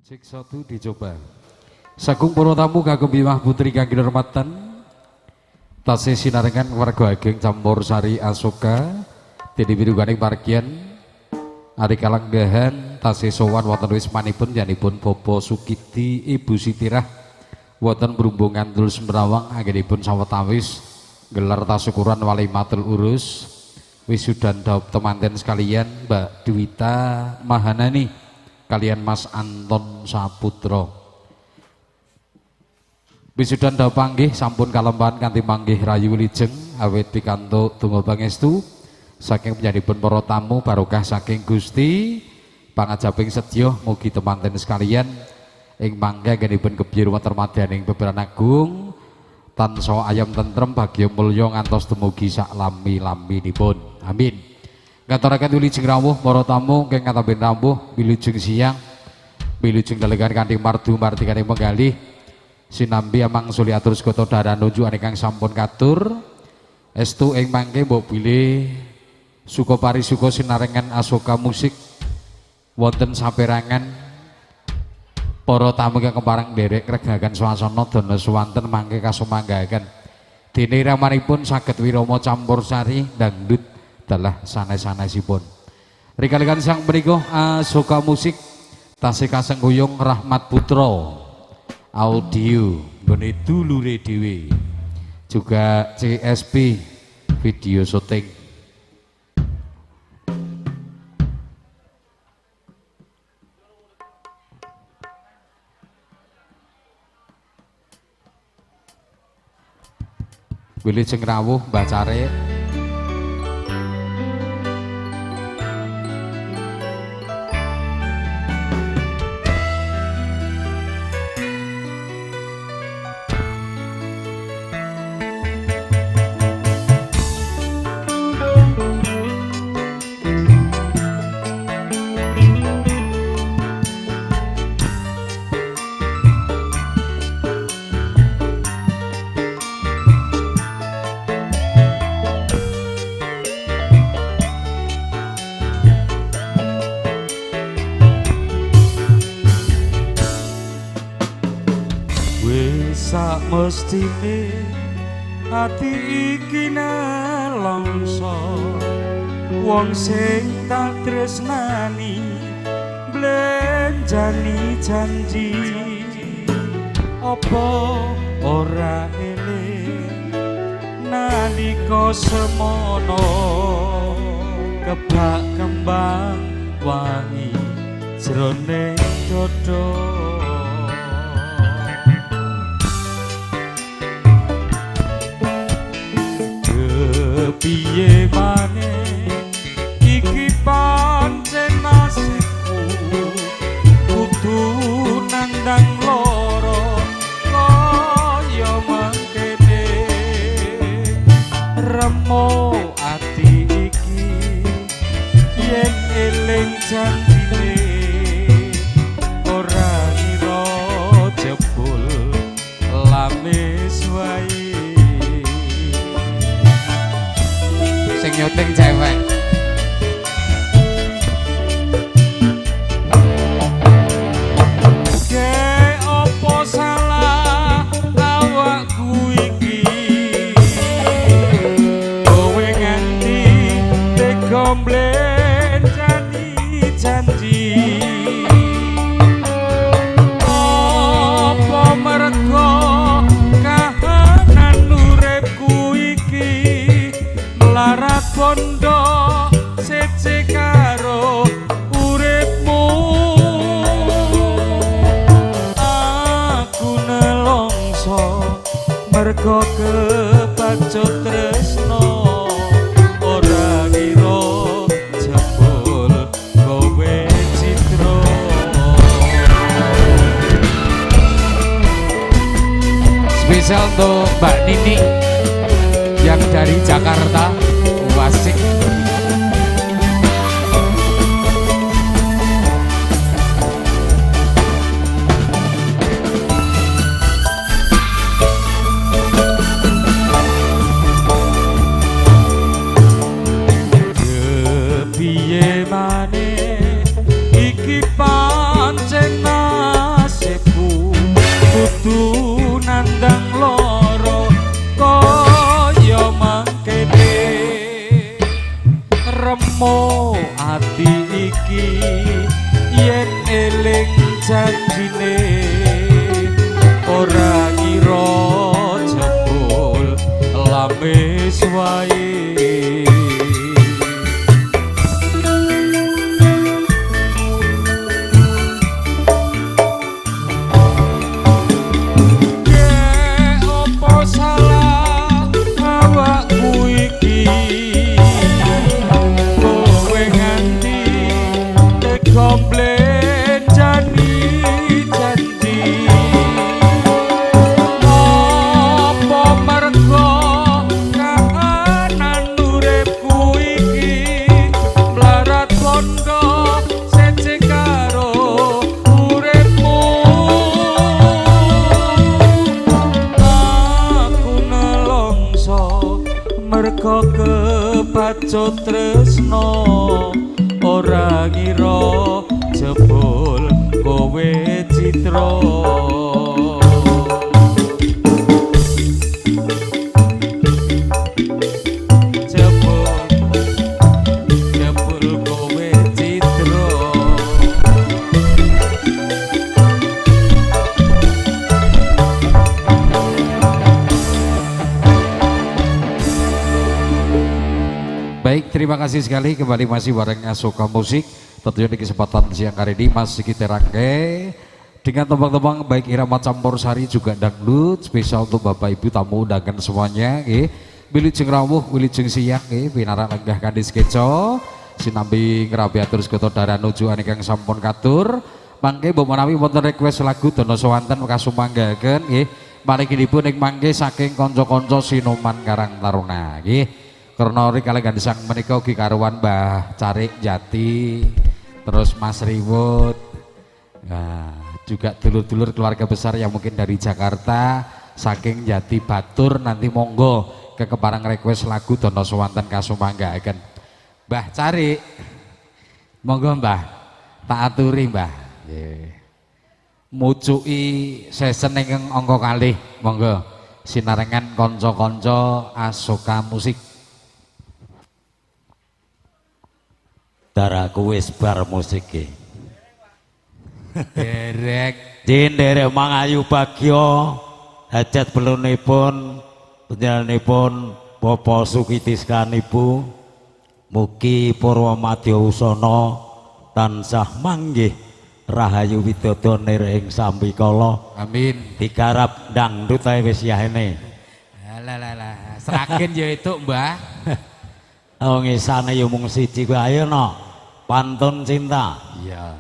Cek satu dicoba. Sagung para tamu kagem biwah putri kang kinurmatan. Tasih sinarengan warga ageng campur sari Asoka. Dene wiruganing pargian ari kalenggahan tasih sowan wonten wismanipun yanipun Bapak Sukidi Ibu Sitirah wonten Brumbung Ngandul Semrawang anggenipun sawetawis gelar tasukuran walimatul urus wisudan daup temanten sekalian Mbak Dwita Mahanani kalian Mas Anton Saputra. Wisudan daup panggih sampun kalembahan kanthi manggih rayu wilujeng awit pikantuk donga pangestu saking panjenenganipun para tamu barokah saking Gusti pangajaping sedya mugi temanten sekalian ing mangke anggenipun kebyur wonten madyaning beberan agung tansah ayam tentrem bagya mulya ngantos dumugi sak lami-laminipun. Amin. Ngaturaken wilujeng rawuh para tamu ingkang katamben rawuh wilujeng siang wilujeng dalegan kanthi mardu martikaning penggalih sinambi amang suli atur segata daran nunjuk ingkang sampun katur estu ing mangke mbok bilih suka parisuka sinarengan Asoka musik wonten saperangan para tamu ingkang kepareng nderek regagan swasana dana swanten mangke kasumanggahaken dene iramanipun saged wirama campur sari dangdut dalah sanes-sanesipun. Rikalikan sang menika Asoka musik tasih kasengguyung Rahmat Putra audio nggone dulure dhewe juga CSP video syuting. Wilujeng rawuh Mbah Care. Sak mestine ati iki nelongso wong sing tak tresnani blenjani janji apa ora eling nalika semono kebak kembang wangi jroning dodo. Piye maneh iki pancen nasibku kudu nandang loro kaya mangkene remo ati iki yen eling janjine ora ngira jebul lamis wae Sing nyuting cewek. Ke opo salah awakku iki kowe nganti tega mblenjani janji opo mergo kahanan uripku iki melarat bondo sece karo uripmu aku nelongso mergo kepacut tresno ora ngira jebul kowe citro Spesial untuk Mbak Nini yang dari Jakarta. Wasik. Kepiye maneh iki pancen eling janjine ora ngira jebul lames wae. Komplain janji apa mergo kahanan uripku iki mlarat kondo sece karo uripmu. Aku nelongso mergo kepacut tresno ora ngira jebul kowe citra. Jebul kowe citra. Baik, terima kasih sekali kembali masih bareng Asoka Musik. Tentunya di kesempatan siang hari ini masih kita rangkai dengan tembang-tembang baik irama campur sari juga dangdut spesial untuk Bapak Ibu tamu undangan semuanya. Wilujeng rawuh, wilujeng siang, pinarak lenggah kandis keco, sinambi ngerabi atur sekoto darah nuju anikang sampun katur. Mangke mbok menawi wonten request lagu dono sowanten kasumanggaken nggih. Malikinipun ing mangke saking kanca-kanca Sinoman Karang Taruna nggih. Karena rikala gandesang menika ugi karuan Mbah Carik Jati, terus Mas Riwut, nah, juga dulur-dulur keluarga besar yang mungkin dari Jakarta, saking Jati Batur nanti monggo ke keparang request lagu dono sowanten kasumanggaken. Mbah Carik, monggo Mbah, tak aturi Mbah. Mucuki sesen ingkang angka kalih, monggo sinarengan kanca-kanca Asoka Musik. Daraku wis bar musik iki. Derek Jenderek mangayu bagya hajat belunipun panjenenganipun Bapak Sukitiskan Ibu. Mugi Purwamadya Usana tansah manggih rahayu widodone ing sambikala. Amin. Digarap dangdut ae wis yahene. Lah seragen ya itu Mbah. Oh ngisane ya mung siji kuwi ayo no. Pantun cinta. Iya.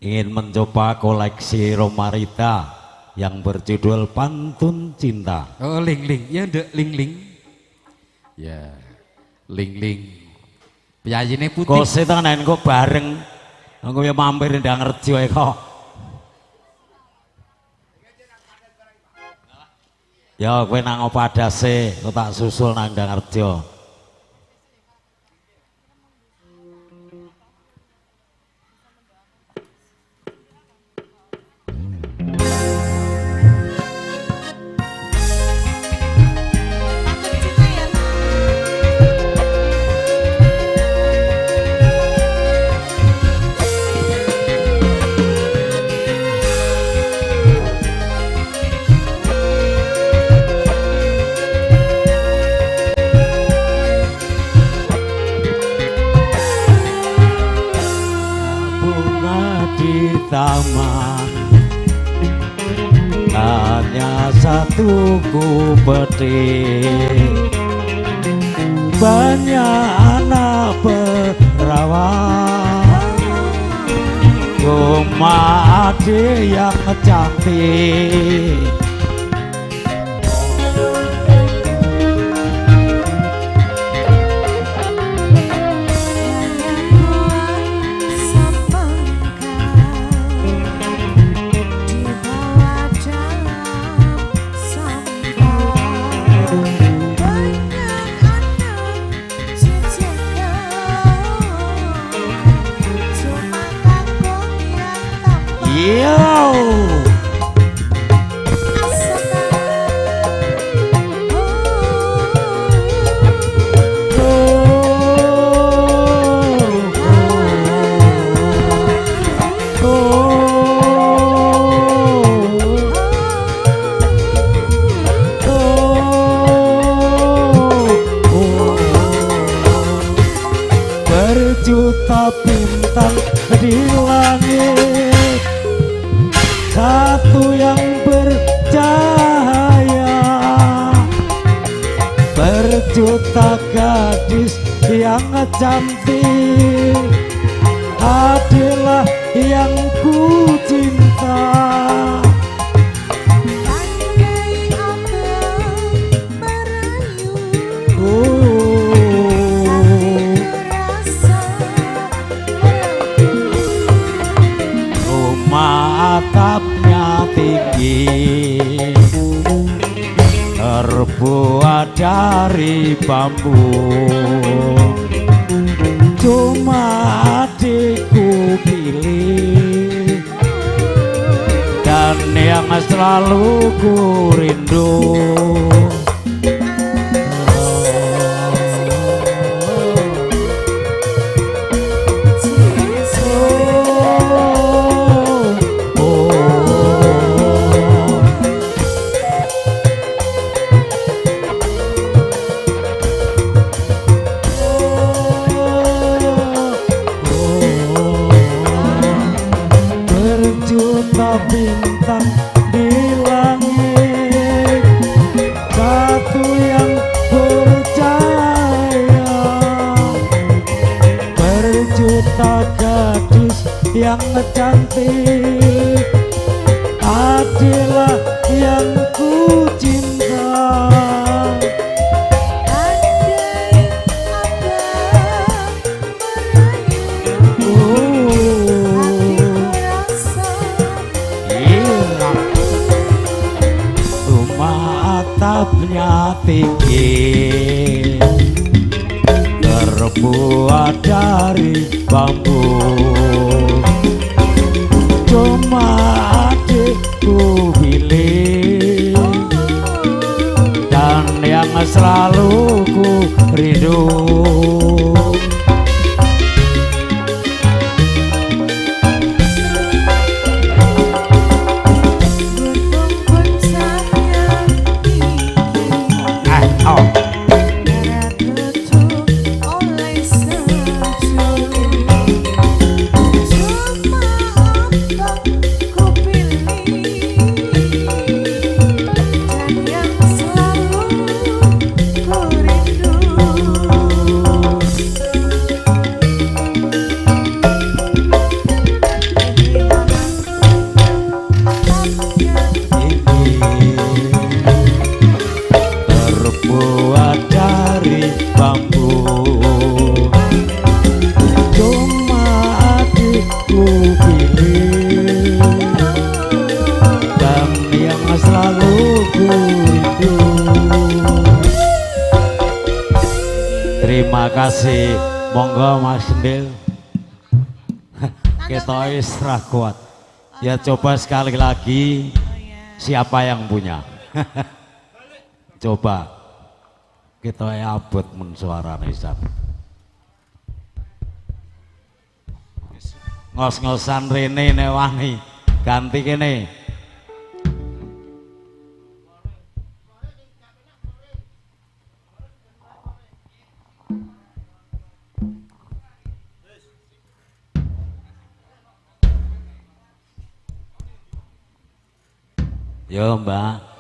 Ingin mencoba koleksi Romarita yang berjudul Pantun Cinta. Oh ling-ling, ya ndek ling-ling. Ya. Ling-ling. Piyayine putih. Kok setenan kok bareng. Engko ya mampir ndang Rejo kok. Ya kowe nang apa adase, kok tak susul nang ndang Rejo. Taman hanya satu ku petik, banyak anak perawan, cuma ada yang cantik. cantik adalah yang ku cinta. Andai abang merayu, rasa Rumah atapnya tinggi, terbuat dari bambu. Cuma adikku pilih, dan yang selalu ku rindu. Berjuta bintang di langit, satu yang percaya. Berjuta gadis yang cantik adalah yang ku cinta. andai abang merayu, hatiku rasa Rumah atapnya tinggi, terbuat dari bambu. Cuma adikku pilih, dan yang selalu ku rindu. gunung pun sayang darah ketuk oleh salju. Cuma abang ku pilih, dan yang selalu ku rindu. Terbuat dari bambu. Cuma adikku pilih, dan yang selalu ku rindu. Terima kasih, monggo Mas Gendil. Kita isra kuat. Ya coba sekali lagi, siapa yang punya? Coba kita abot men suarane Isan. Ngos-ngosan rene newani ganti kene. Yo Mbak.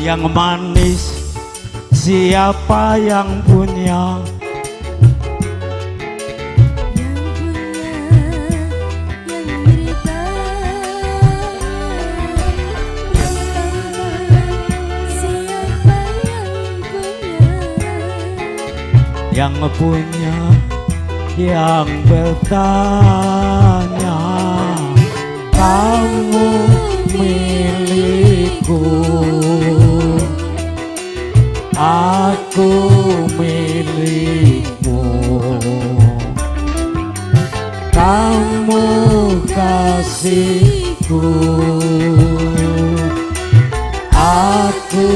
Yang manis siapa yang punya? Yang punya, yang bertanya, kamu milikku, aku milikmu, kamu kasihku, aku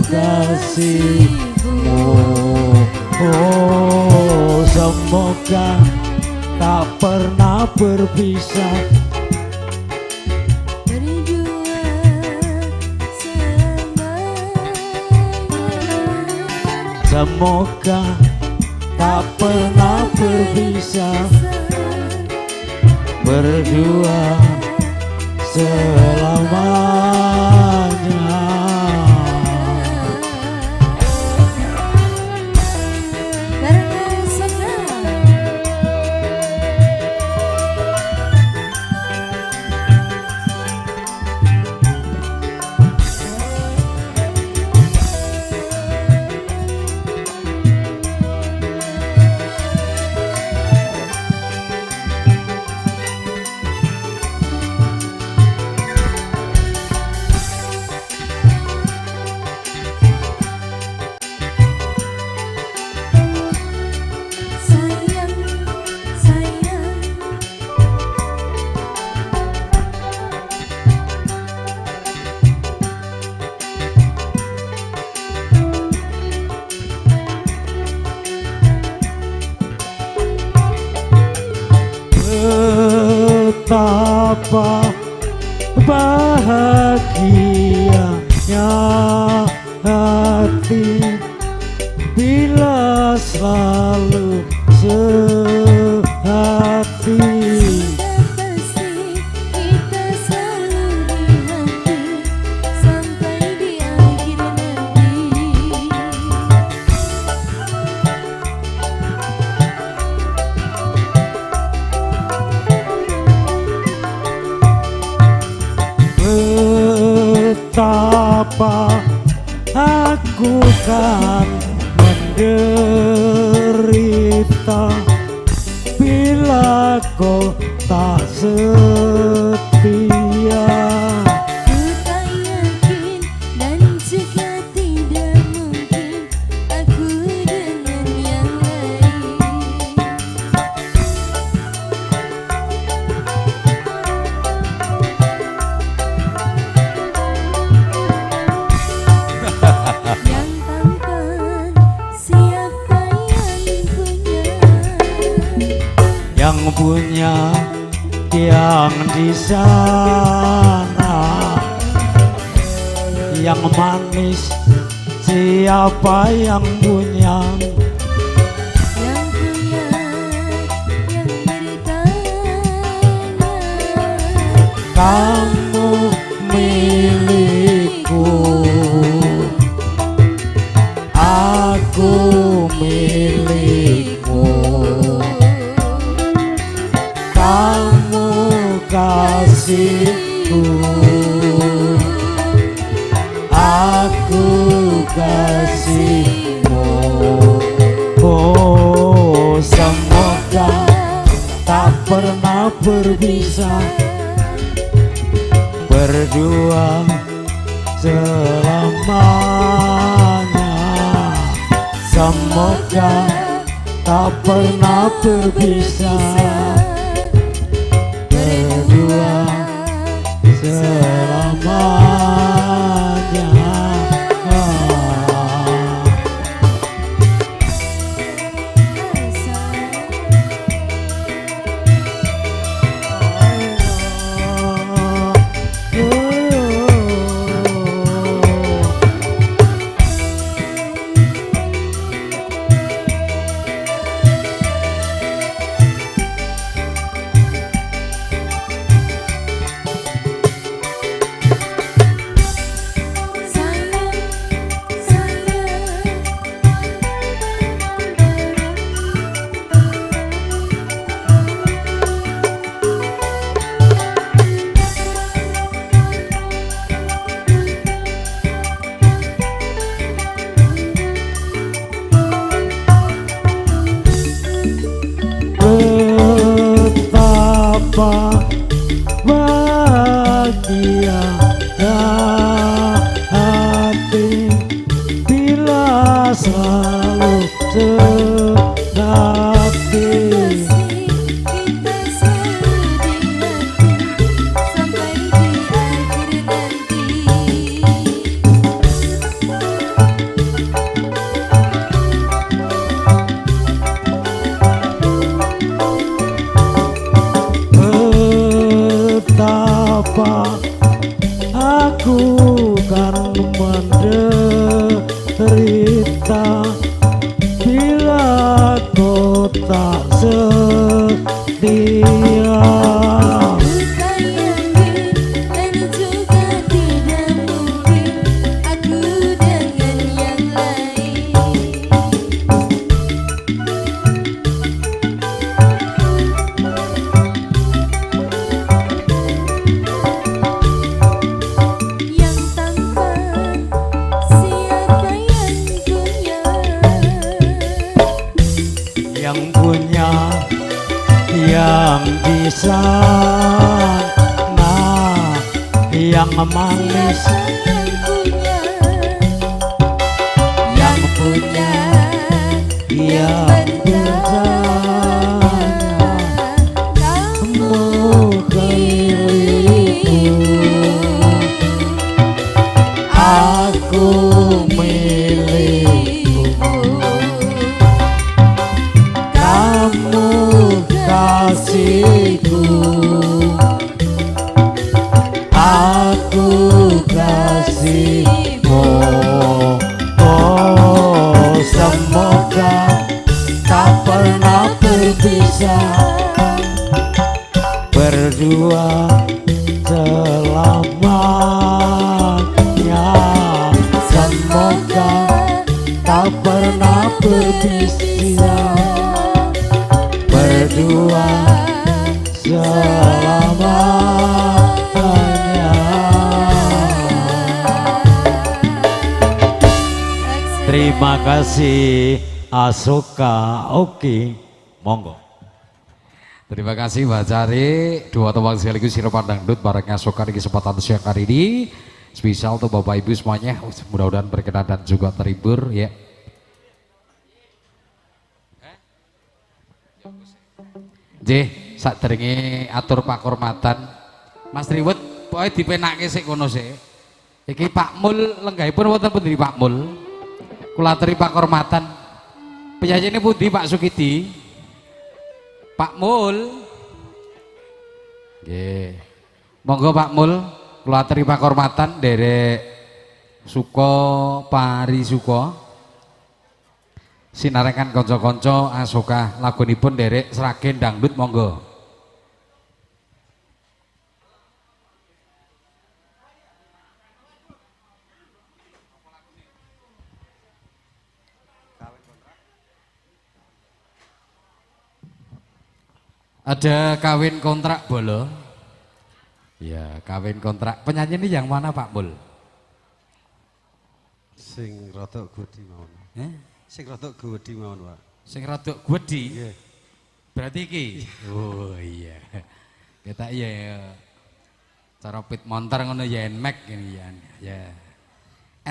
kasihmu. Oh, semoga tak pernah berpisah. berdua selamanya. Semoga tak pernah berpisah, berdua selamanya. Karena sedang sayang, sayang. Betapa bahagianya hati bila selalu sehati. Sudah pasti kita selalu di hati sampai di akhir nanti. Betapa aku kan menderita bila kau tak setia. Ku tak yakin dan juga tidak mungkin aku dengan yang lain. Yang tampan siapa yang punya? Yang punya yang di sana, yang manis siapa yang punya? Yang punya yang bertanya. Kamu milikku, aku milikmu. Kamu kasihku, aku kasihmu. Oh, semoga tak pernah berpisah, berdua selamanya. Semoga tak pernah berpisah, berdua selamanya. Betapa bahagia hati bila selalu sehati. Kita selalu di hati sampai di manisan nah yang manis yang punya yang berdaya kamu aku milikmu kamu kasihku aku kasihmu oh semoga tak pernah berpisah berdua selamanya semoga tak pernah berpisah berdua selamanya. Terima kasih Asoka. Oke, monggo. Terima kasih Mbak Cari, dua teman sekaligus Sirapan Dangdut barengnya Soka di kesempatan siang hari ini. Spesial untuk Bapak Ibu semuanya, mudah-mudahan berkenan dan juga terhibur ya. J, saat terengi atur pakormatan, Mas Triwet, pokoknya dipenake sik kono sik. Iki Pak Mul lenggahipun wonten pundi Pak Mul? Kula aturi pakormatan. Penyanyi pundi Pak Sukidi? Pak Mul. Nggih. Monggo Pak Mul, kula aturi pakormatan derek Suko Pari Suko. Sinarengan kanca-kanca Asoka lagunipun derek Sragen Dangdut monggo. Ada kawin kontrak bolo. Ya, kawin kontrak. Penyanyi ini yang mana Pak Mul? Sing rodok gudi mawon. Sing rodok gudi mawon, Pak. Sing rodok gwedi. Nggih. Berarti iki. Oh iya. Kita iya cara pit montor ngono ya Nmax ini ya. Ya.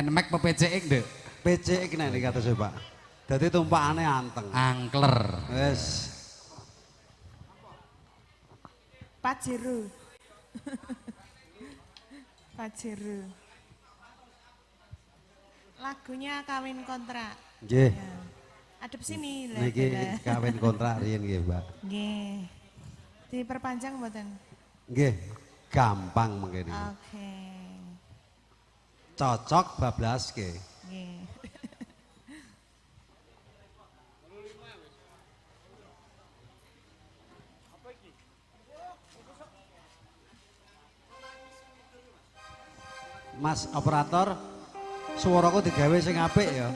Nmax apa PCX, Nduk? PCX nek dikatose, Pak. Dadi tumpakane anteng. Angkler. Wes. Pajero. Pajero. Lagunya kawin kontrak. Nggih. Ya. Adep sini lah. Niki kawin kontrak riyen nggih, Mbak. Nggih. Diperpanjang mboten? Nggih. Gampang mengkene. Oke. Cocok bablaske. Nggih. Mas operator, suaraku digawe sing apik ya.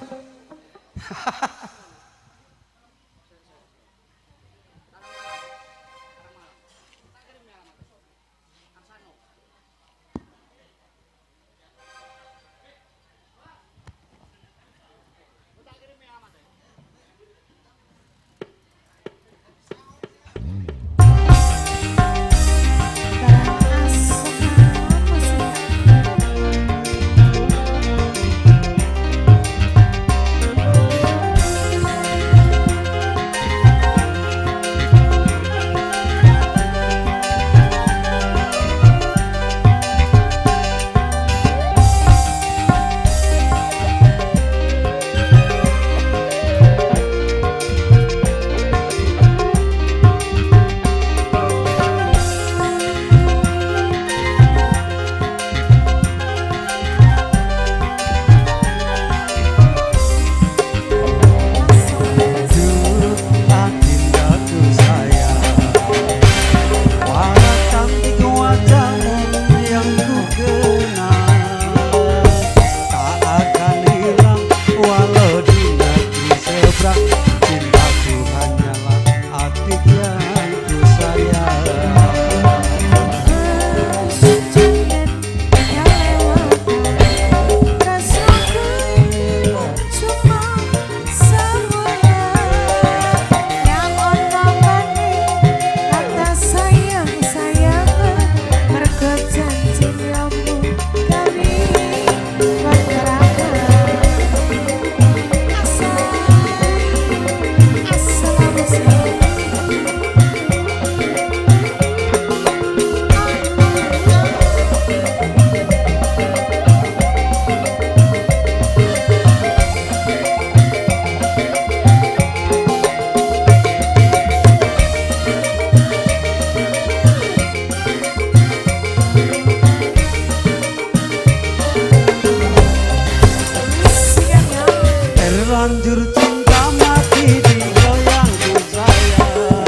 Terlanjur cinta mati digoyangku sayang.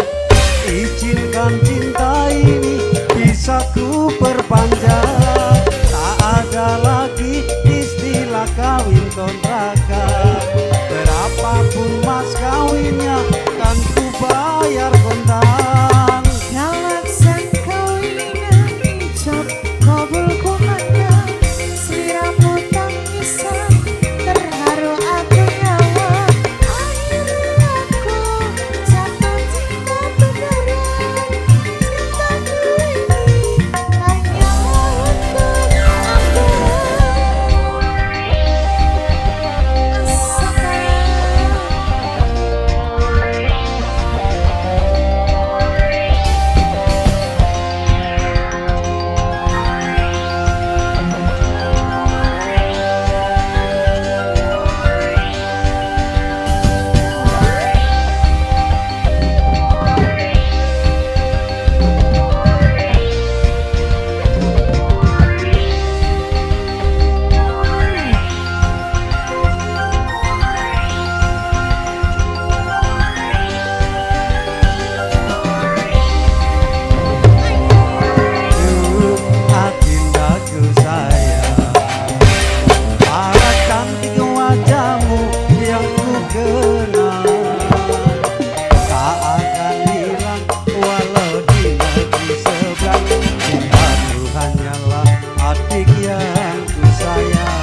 Izinkan cinta ini bisa ku perpanjang. Tak ada lagi istilah kawin kontrakan. Berapapun mas kawinnya kan ku bayar kontan. Galaksan kawinan ijab kabul kumandang. Sliramu tangisan terharu aku nyawa. Akhirnya aku jatuh cinta beneran. Cintaku ini hanya untuk aku. Adindaku sayang, paras cantik wajahmu yang ku kenal. Tak akan hilang walau di negeri seberang. Cintaku hanyalah adik yang ku sayang.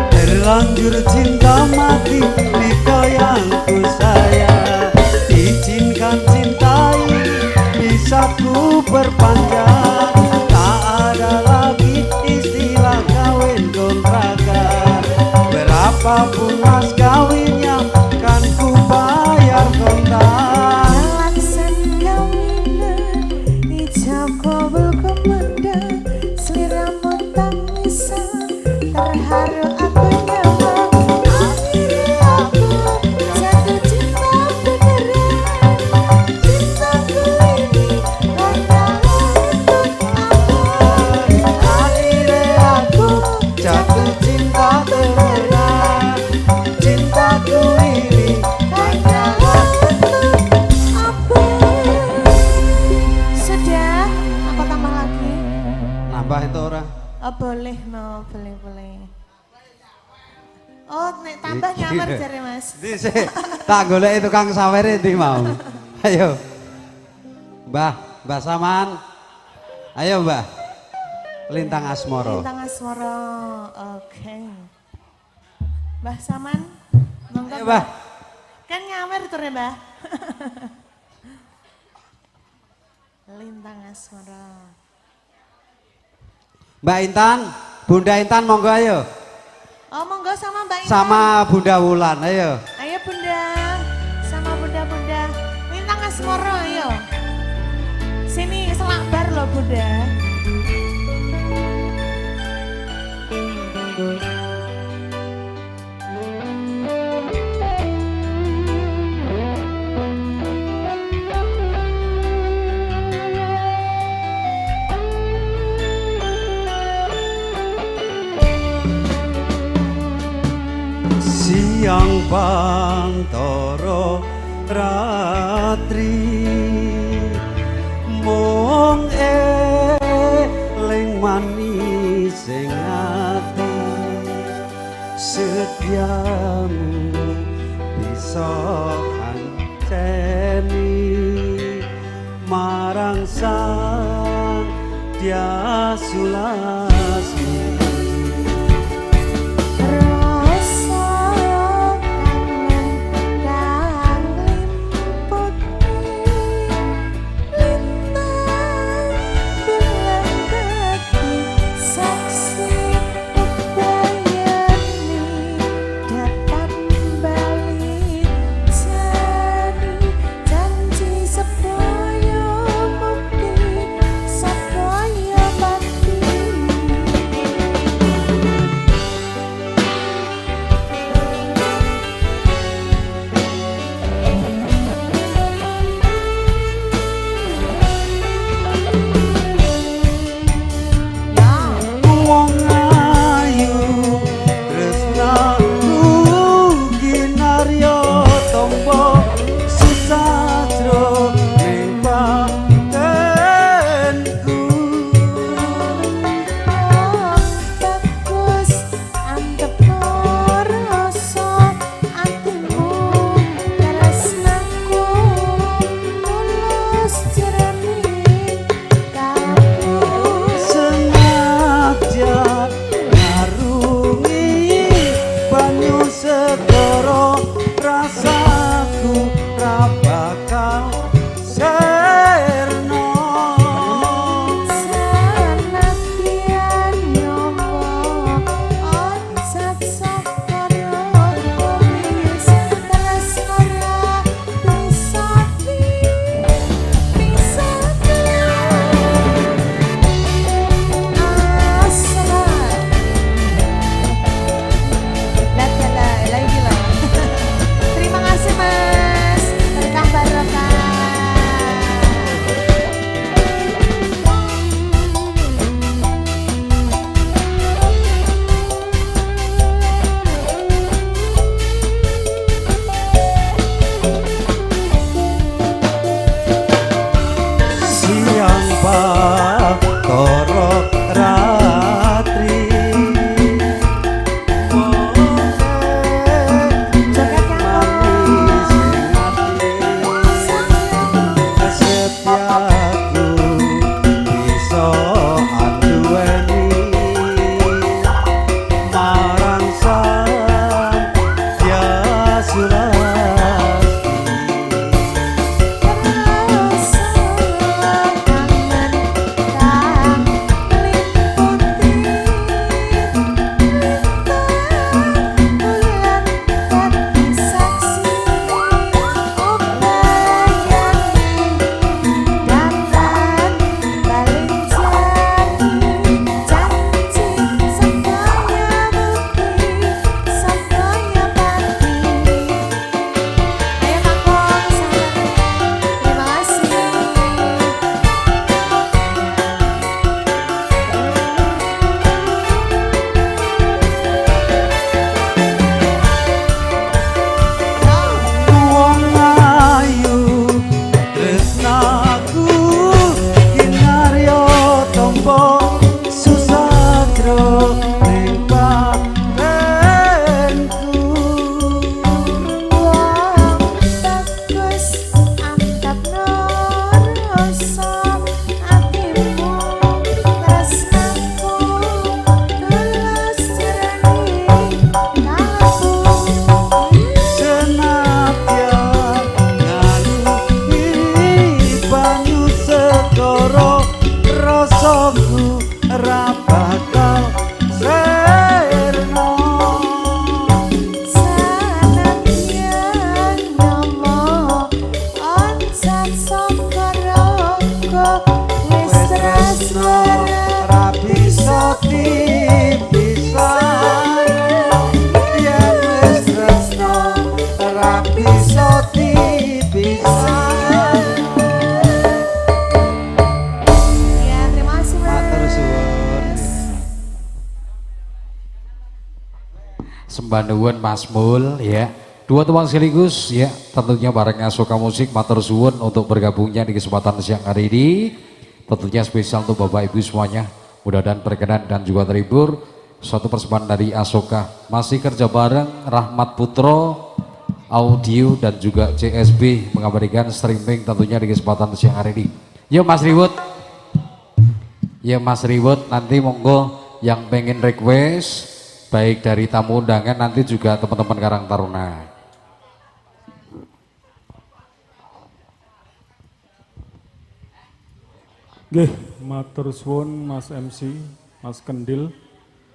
Terlanjur cinta mati digoyangku sayang. Izinkan cinta ini bisa ku perpanjang. Tak ada lagi istilah kawin kontrakan. Berapapun mas kawinnya kan ku bayar kontan. Galaksan kawinan ijab kabul kumandang. Sliramu tangisan terharu aku nyawa. Akhirnya aku jatuh cinta beneran. Cintaku ini hanya untuk aku. Akhirnya aku jatuh cinta beneran. Cintaku ini Hanya untuk aku. Sudah, apa tambah lagi? nambah itu orang. Oh boleh no, boleh. Oh nek tambah nyamar jare mas. Dhisik tak golek tukang sawere ndi mau. Ayo. Mbah Saman. Ayo Mbah. Lintang Asmoro. Lintang Asmoro, oke. Mbah Saman, monggo Ayo Mbah. Kan nyamar tuh ya Mbah. Lintang Asmoro. Mbak Intan, Bunda Intan monggo ayo. Oh monggo sama Mbak Intan. Sama Bunda Wulan, ayo. Ayo Bunda, sama Bunda. Lintang Asmoro ayo. Sini selakbar loh Bunda. Siang pantoro ratri mung eling manis sing ati setiamu bisa kanceni marang sang dia Sulasmi. Sembah nuwun Mas Mul ya. Dua teman sekaligus ya, tentunya bareng Asoka Musik matur suwun untuk bergabungnya di kesempatan siang hari ini. Tentunya spesial untuk Bapak Ibu semuanya. Mudah-mudahan berkenan dan juga terhibur. Suatu persembahan dari Asoka. Masih kerja bareng Rahmat Putro Audio dan juga CSB mengabadikan streaming tentunya di kesempatan siang hari ini. Yuk Mas Riwut. Ya Mas Riwut, nanti monggo yang pengen request baik dari tamu undangan nanti juga teman-teman Karang Taruna. Nggih, matur suwun Mas MC, Mas Kendil,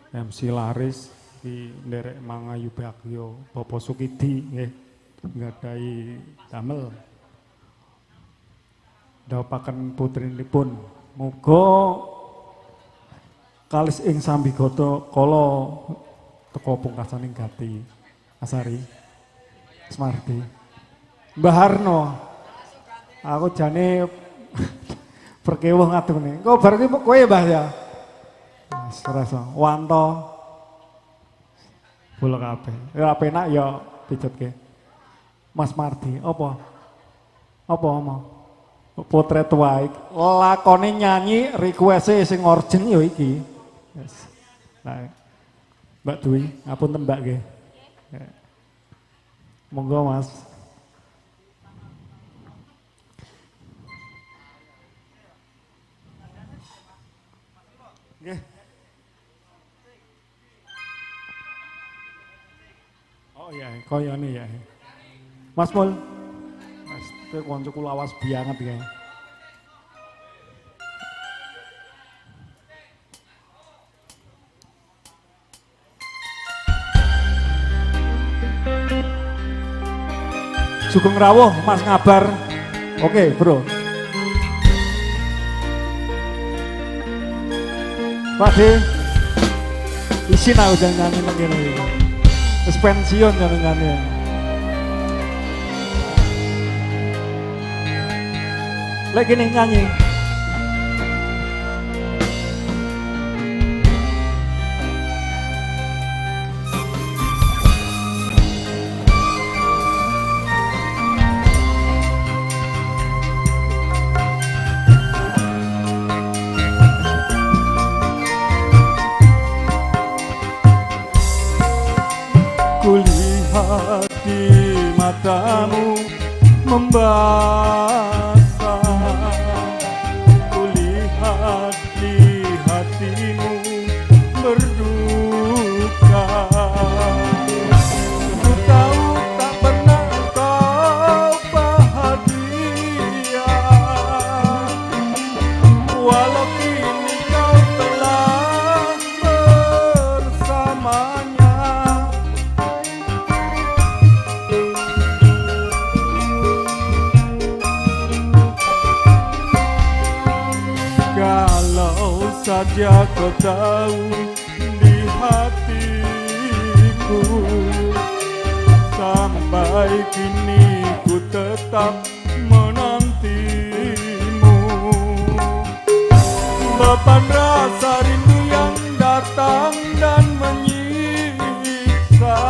MC Laris di nderek Mangayu Bagyo, Bapak Sukidi nggih nggadahi damel. Dawapaken putrinipun muga kalis ing sambigata kala teka pungkasaning gati Asari Smardi. Mbah Harno, aku jane perkewuh ngatune. Kok bar ki kowe Mbah ya? Wis rasa wanto. Bola kabeh. Ya penak ya pijetke. Mas Mardi, apa? Apa omong? Potret wae. Lakone nyanyi request sing origin ya iki. Yes. Nah, Mbak Dwi, ngapunten Mbak nggih. Monggo Mas. Nggih. Oh iya, koyone ya. Mas Mul. Mas, itu koncoku lawas banget ya. Sugeng rawuh Mas ngabar. Oke, Bro. Pakde, isin aku jangan nyanyi begini. Terus pensiun jangan nyanyi. Lagi nih nyanyi. Kulihat di matamu membasah, kulihat di hatimu berduka. Ku tahu tak pernah kau bahagia, walau kini kau telah bersamanya. Kalau saja kau tahu di hatiku, sampai kini ku tetap menantimu. Beban rasa rindu yang datang dan menyiksa,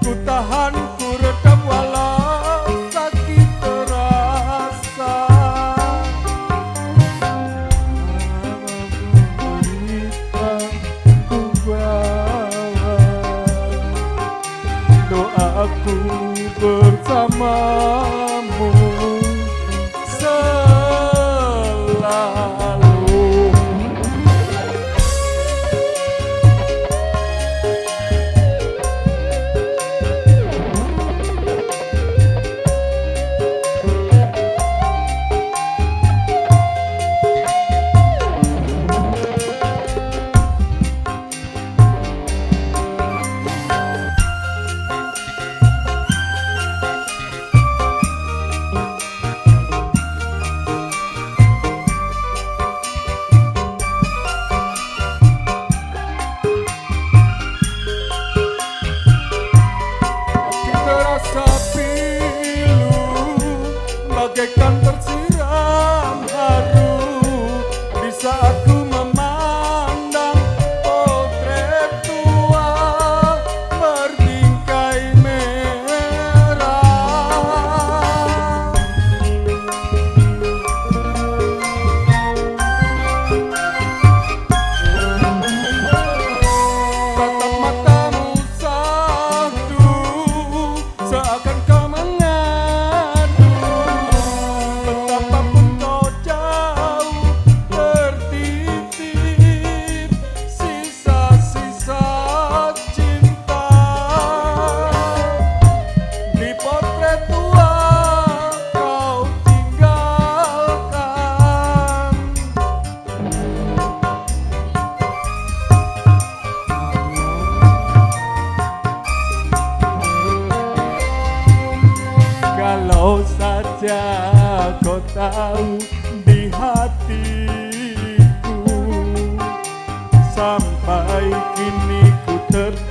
ku tahan, ku redam walau sakit terasa. Doaku bersamamu selalu.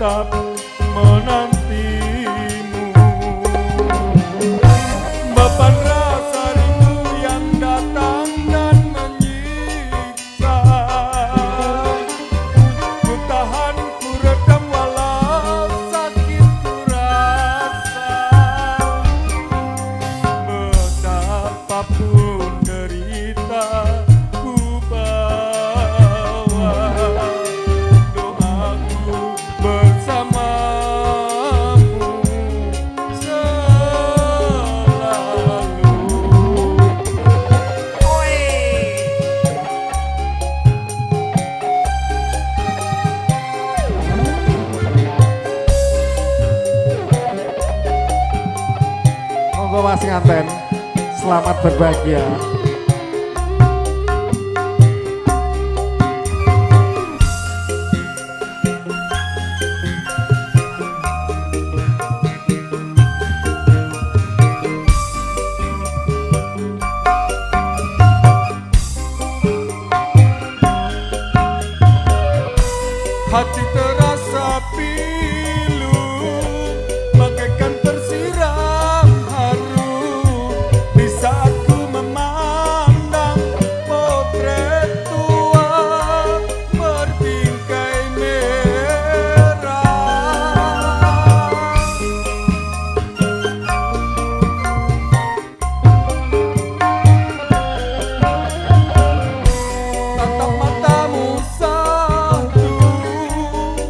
tetap menantimu. Beban rasa rindu yang datang dan menyiksa, ku tahan, ku redam walau sakit ku rasa. Betapapun derita ku bawa, doaku bersamamu selalu. Monggo Mas Nganten, selamat berbahagia. Hati terasa pilu, bagaikan tersiram haru di saat ku memandang potret tua berbingkai merah. Tatap matamu satu,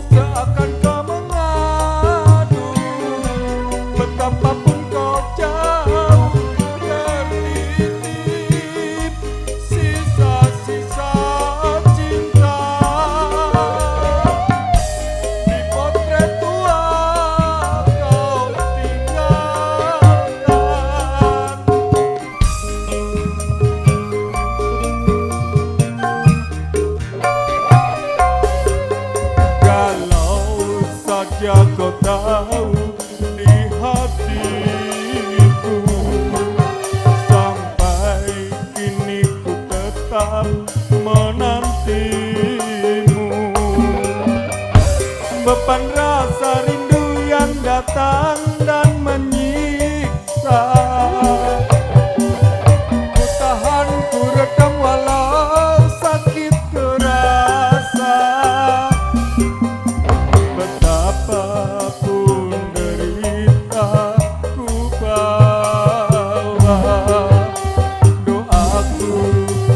seakan kau mengadu. Betapapun kau jauh, tertitip sisa-sisa cinta di potret tua kau tinggalkan. Kalau saja kau tahu di hatiku, sampai kini ku tetap menantimu. Beban rasa rindu yang datang dan menyiksa, ku tahan, ku redam walau sakit kerasa. Betapapun derita ku bawa, doaku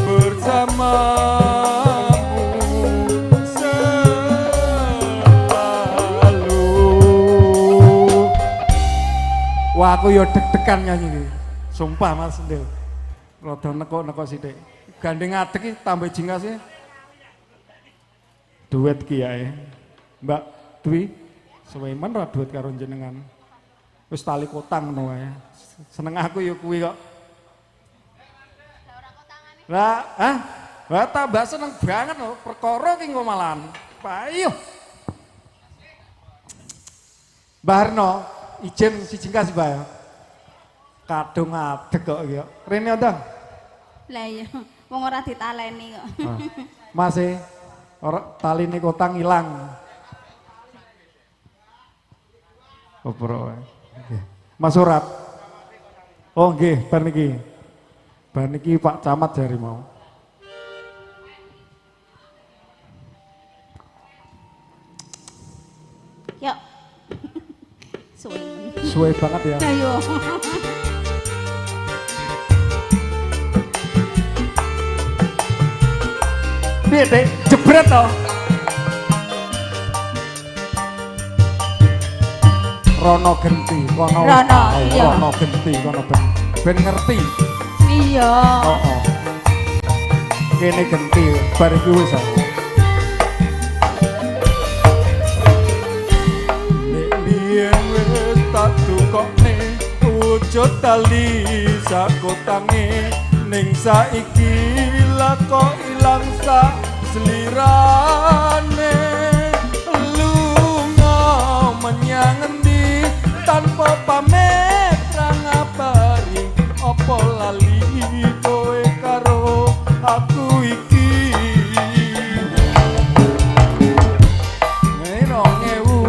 bersamamu selalu. Wah, aku yo deg-degan nyanyi iki. Sumpah Mas Ndil. Rada neko-neko sithik. Gandeng adeg iki tambah jingkase. Duet ki ae. Mbak Dwi, suwemen ra duet karo jenengan. Wis tali kotang ngono wae. Seneng aku ya kuwi kok. Lah, Wah tambah seneng banget loh, perkara ki engko malahan. Payu. Mbah Harno, izin siji kasih Mbah ya. Kadung adeg kok iki. Rene ndang. Lah iya, wong ora ditaleni kok. Mas ora taline kotang ilang. Oh, bro. Nggih. Mas Surat. Oh, nggih, bar niki. Bar niki Pak Camat jari mau. Yuk. Suwe. Suwe banget ya. Ayo. Piye, Dek? Jebret to. Rono genti, kono Rono, iya. Rono genti, kono ben ngerti. Iya. Oh. Kene genti, bar iki wis. Nek biyen wis tak tukokne wujud tali sakotange, ning saiki lah kok ilang sak selirane. Lunga menyang endi tanpa pamit ra ngabari, apa lali kowe karo aku iki. Ngewu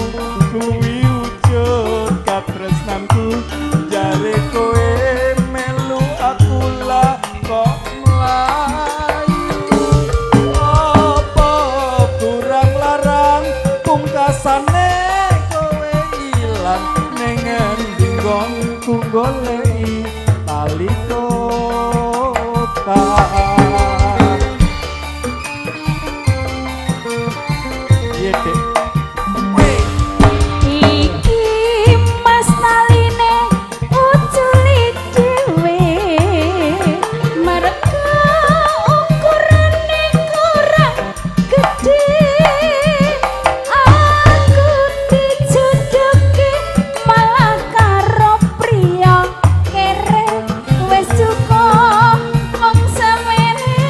ku goleki tali kotak. Iya dek. Iki mas taline uculi dhewe merga ukurane kurang gedhe aku dijodohke malah karo priya kere wis cukup mung semene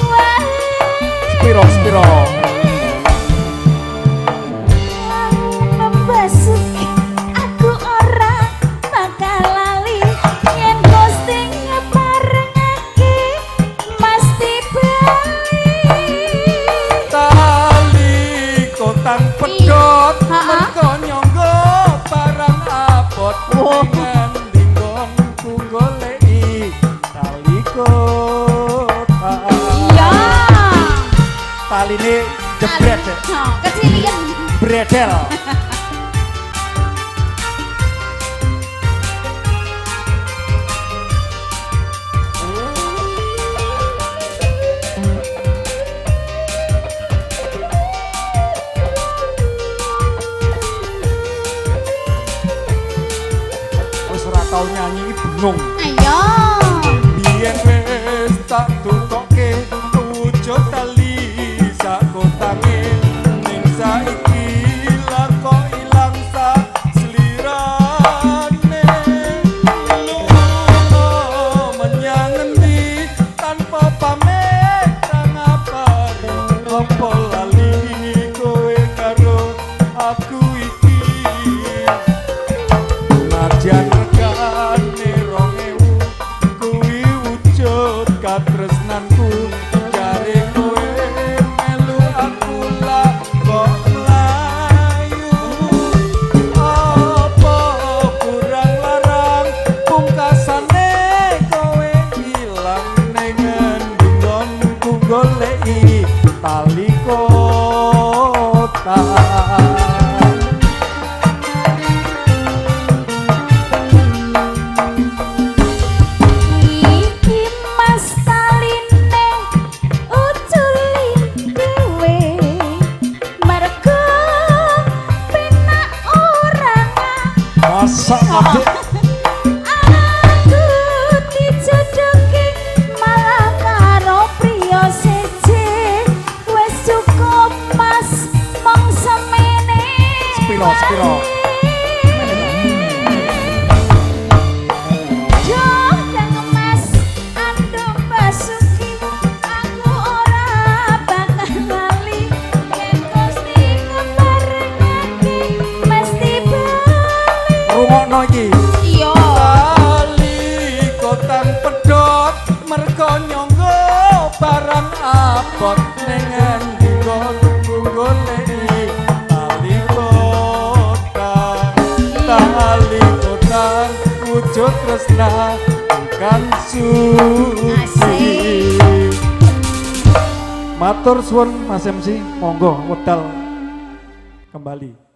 wae Spiro. Membasuki aku ora bakal lali yen Gusti ngeparengake mesti bali Tali kotan pedot Ha-ha. mergo nyangga barang abot dengan dinggon ku goleki tali kotak. iya Taline jebret dek. kecilian Bredel. Wis ora tau nyanyi bingung. ayo Biyen wis tak tukoke wujud tali sak kotange ning saiki lah kok ilang sak slirane lunga menyang endi tanpa pamit kang ngabari apa lali kowe karo aku iki najan regane 2000 kuwi wujud katresnanku jare kowe melu aku lah kok mlayu apa kurang larang pungkasane kowe ilang ning endi nggonku goleki tali kotak. iki mas taline uculi dhewe merga penak orang Masa adik aku dijodohke malah karo priya seje wis cukup mas mong semene Spiro. Joh yang mas andum basuki aku ora bakal lali yen Gusti ngeparengake mesti bali Rungokno iki. iya Tali kotan pedot mergo nyangga barang abot ning endi nggonku goleki tali kotan. Tali kotan wujud tresna bukan suci. Matur suwun Mas MC, monggo wedal kembali.